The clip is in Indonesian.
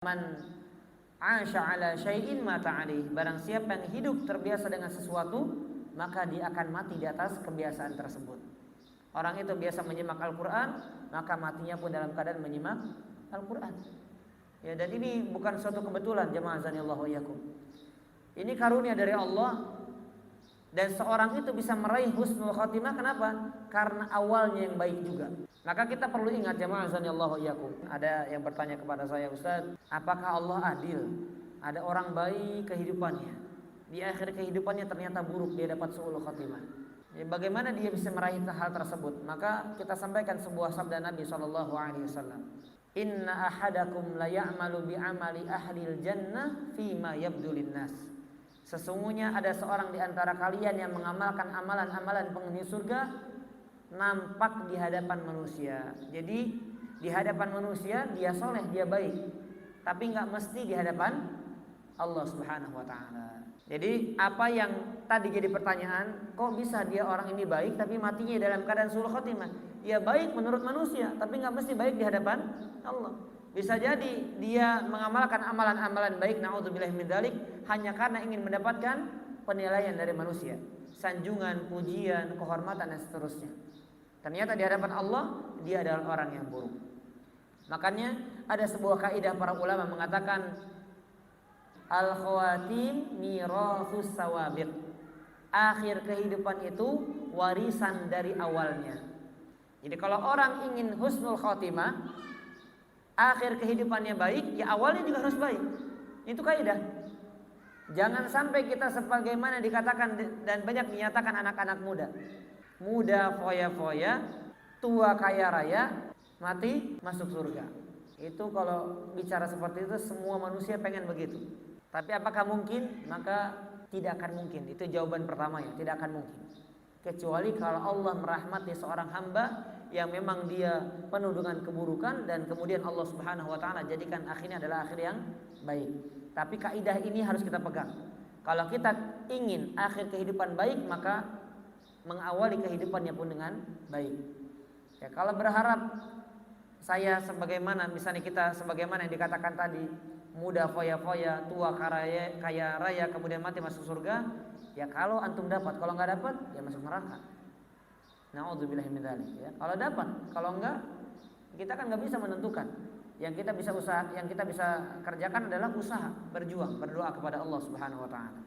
Man 'asha 'ala syai'in mata 'alaih. Barang siapa yang hidup terbiasa dengan sesuatu, maka dia akan mati di atas kebiasaan tersebut. Orang itu biasa menyimak Al-Qur'an, maka matinya pun dalam keadaan menyimak Al-Qur'an. Ya, dan ini bukan suatu kebetulan, jemaah azanillahu wa iyyakum. Ini karunia dari Allah. Dan seorang itu bisa meraih husnul khotimah, kenapa? Karena awalnya yang baik juga. Maka kita perlu ingat, jemaah azanillahu wa iyyakum. Ada yang bertanya kepada saya, Ustaz, apakah Allah adil? Ada orang baik kehidupannya, di akhir kehidupannya ternyata buruk, dia dapat su'ul khotimah. Ya, bagaimana dia bisa meraih hal tersebut? Maka kita sampaikan sebuah sabda Nabi SAW. Inna ahadakum la ya'malu bi'amali ahlil jannah fima yabdu linnas. Sesungguhnya ada seorang di antara kalian yang mengamalkan amalan-amalan penghuni surga nampak di hadapan manusia. Jadi di hadapan manusia dia soleh, dia baik, tapi nggak mesti di hadapan Allah Subhanahu wa ta'ala. Jadi apa yang tadi jadi pertanyaan, kok bisa dia orang ini baik tapi matinya dalam keadaan su'ul khotimah? Ya baik menurut manusia, tapi nggak mesti baik di hadapan Allah. Bisa jadi dia mengamalkan amalan-amalan baik, naudzubillahi min dzalik, hanya karena ingin mendapatkan penilaian dari manusia, sanjungan, pujian, kehormatan dan seterusnya. Ternyata di hadapan Allah dia adalah orang yang buruk. Makanya ada sebuah kaidah para ulama mengatakan al-khawatim mirathus sawabiq. Akhir kehidupan itu warisan dari awalnya. Jadi kalau orang ingin husnul khotimah, akhir kehidupannya baik, ya awalnya juga harus baik. Itu kaidah. Jangan sampai kita sebagaimana dikatakan dan banyak dinyatakan anak-anak muda. Muda foya-foya, tua kaya raya, mati masuk surga. Itu kalau bicara seperti itu semua manusia pengen begitu. Tapi apakah mungkin? Maka tidak akan mungkin. Itu jawaban pertama ya, tidak akan mungkin. Kecuali kalau Allah merahmati seorang hamba yang memang dia penuh dengan keburukan dan kemudian Allah Subhanahu wa ta'ala jadikan akhirnya adalah akhir yang baik. Tapi kaidah ini harus kita pegang. Kalau kita ingin akhir kehidupan baik, maka mengawali kehidupannya pun dengan baik. Ya, kalau berharap saya sebagaimana misalnya kita sebagaimana yang dikatakan tadi, muda foya-foya, tua kaya raya, kemudian mati masuk surga, ya kalau antum dapat, kalau nggak dapat ya masuk neraka. Na'udzubillahi min dzalik ya. Kalau dapat, kalau enggak kita kan nggak bisa menentukan. Yang kita bisa kerjakan adalah usaha, berjuang, berdoa kepada Allah Subhanahu wa taala.